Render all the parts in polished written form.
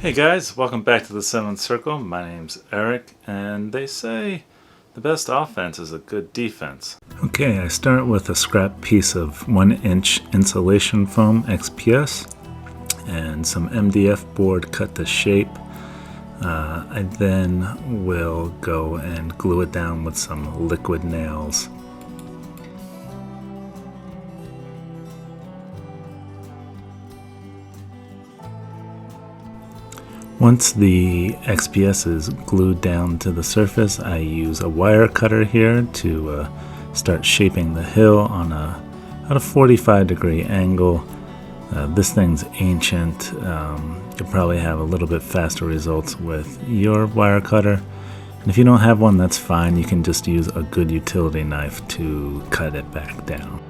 Hey guys, welcome back to the Seventh Circle. My name's Eric, and they say the best offense is a good defense. Okay, I start with a scrap piece of 1-inch insulation foam XPS and some MDF board cut to shape. I then will go and glue it down with some liquid nails. Once the XPS is glued down to the surface, I use a wire cutter here to start shaping the hill on about a 45-degree angle. This thing's ancient. You'll probably have a little bit faster results with your wire cutter. And if you don't have one, that's fine. You can just use a good utility knife to cut it back down.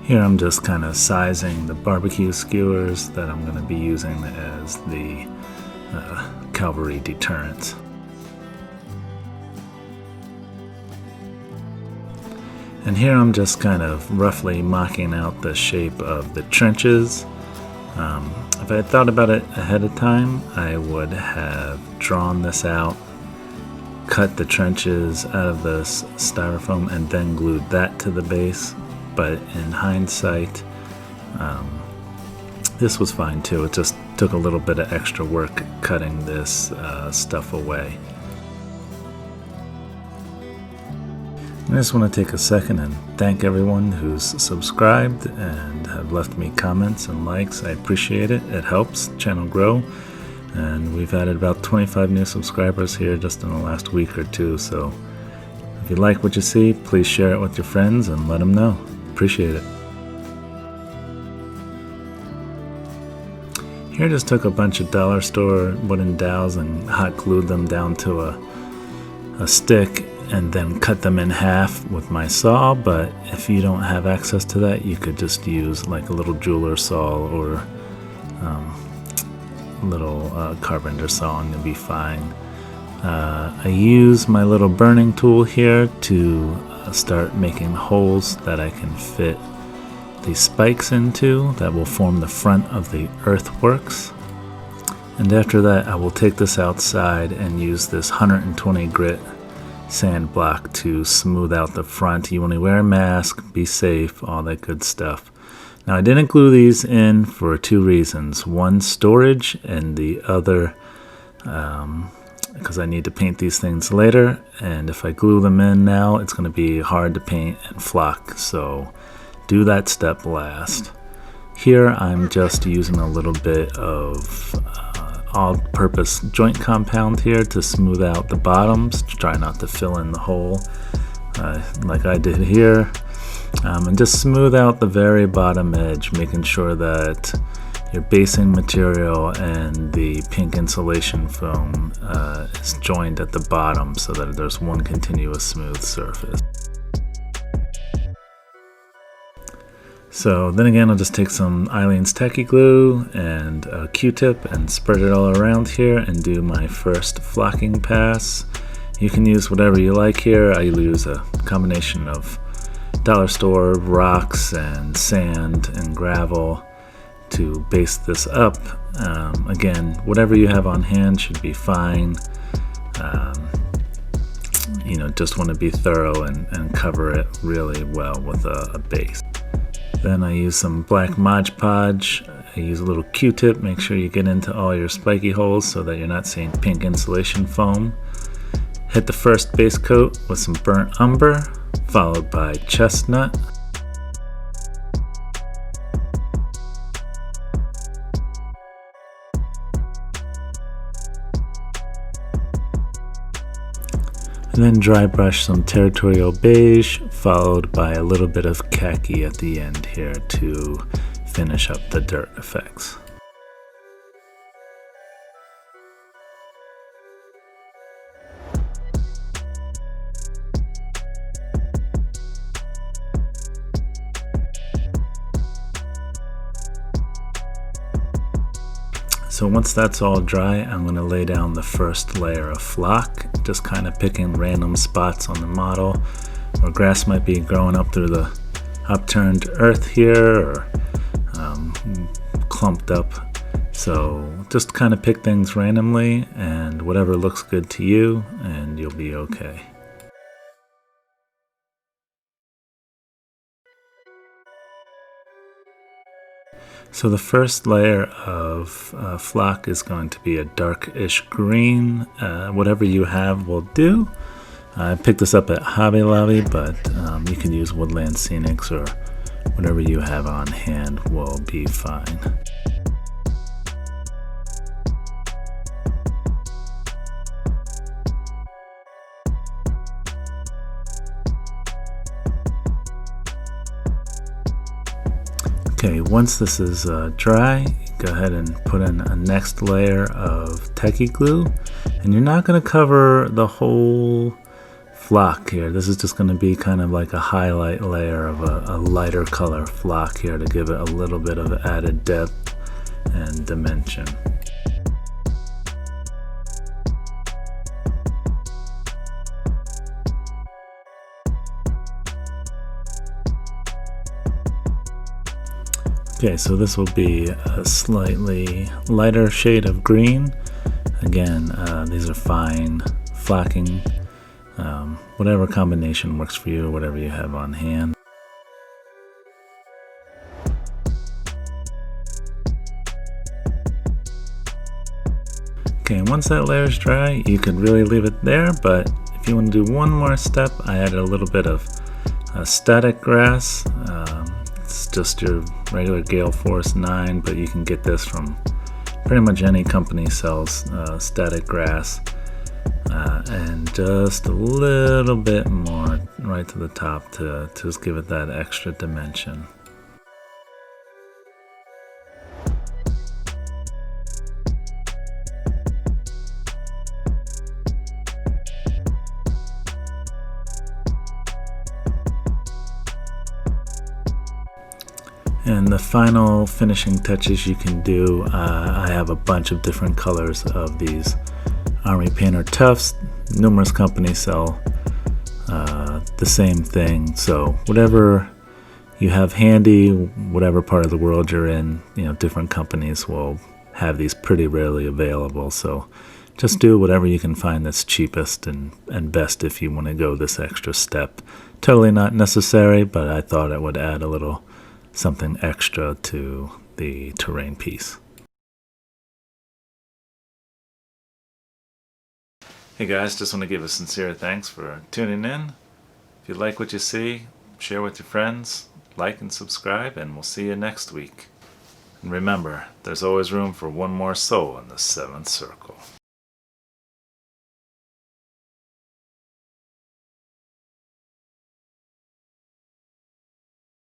Here I'm just kind of sizing the barbecue skewers that I'm going to be using as the cavalry deterrents. And here I'm just kind of roughly mocking out the shape of the trenches. If I had thought about it ahead of time, I would have drawn this out, cut the trenches out of the styrofoam, and then glued that to the base. But in hindsight, this was fine too. It just took a little bit of extra work cutting this stuff away. I just want to take a second and thank everyone who's subscribed and have left me comments and likes. I appreciate it. It helps the channel grow. And we've added about 25 new subscribers here just in the last week or two. So if you like what you see, please share it with your friends and let them know. Appreciate it. Here I just took a bunch of dollar store wooden dowels and hot glued them down to a stick and then cut them in half with my saw. But if you don't have access to that, you could just use like a little jeweler saw or a little carpenter saw and you'll be fine. I use my little burning tool here to start making holes that I can fit these spikes into that will form the front of the earthworks. And after that, I will take this outside and use this 120 grit sand block to smooth out the front. You want to wear a mask, be safe, all that good stuff. Now I didn't glue these in for two reasons. One, storage, and the other because I need to paint these things later, and if I glue them in now, it's going to be hard to paint and flock, so do that step last. Here I'm just using a little bit of all-purpose joint compound here to smooth out the bottoms, to try not to fill in the hole like I did here, and just smooth out the very bottom edge, making sure that your basing material and the pink insulation foam is joined at the bottom so that there's one continuous smooth surface. So then again, I'll just take some Eileen's Tacky Glue and a Q-tip and spread it all around here and do my first flocking pass. You can use whatever you like here. I use a combination of dollar store rocks and sand and gravel to base this up. Again, whatever you have on hand should be fine. Just want to be thorough and cover it really well with a base. Then I use some black Mod Podge. I use a little Q-tip. Make sure you get into all your spiky holes so that you're not seeing pink insulation foam. Hit the first base coat with some burnt umber, followed by chestnut. And then dry brush some territorial beige, followed by a little bit of khaki at the end here to finish up the dirt effects. So once that's all dry, I'm going to lay down the first layer of flock, just kind of picking random spots on the model where grass might be growing up through the upturned earth here or clumped up. So just kind of pick things randomly and whatever looks good to you, and you'll be okay. So the first layer of flock is going to be a darkish green. Whatever you have will do. I picked this up at Hobby Lobby, but you can use Woodland Scenics or whatever you have on hand will be fine. Okay, once this is dry, go ahead and put in a next layer of techie glue. And you're not going to cover the whole flock here. This is just going to be kind of like a highlight layer of a lighter color flock here to give it a little bit of added depth and dimension. Okay, so this will be a slightly lighter shade of green. Again, these are fine flocking. Whatever combination works for you, whatever you have on hand. Okay, once that layer is dry, you could really leave it there, but if you want to do one more step, I added a little bit of static grass. It's just your regular Gale Force 9, but you can get this from pretty much any company sells static grass. And just a little bit more right to the top to just give it that extra dimension. And the final finishing touches you can do, I have a bunch of different colors of these Army Painter tufts. Numerous companies sell the same thing, so whatever you have handy, whatever part of the world you're in, different companies will have these pretty rarely available, so just do whatever you can find that's cheapest and best if you want to go this extra step. Totally not necessary, but I thought it would add a little something extra to the terrain piece. Hey guys, just want to give a sincere thanks for tuning in. If you like what you see, share with your friends, like and subscribe, and we'll see you next week. And remember, there's always room for one more soul in the 7th circle.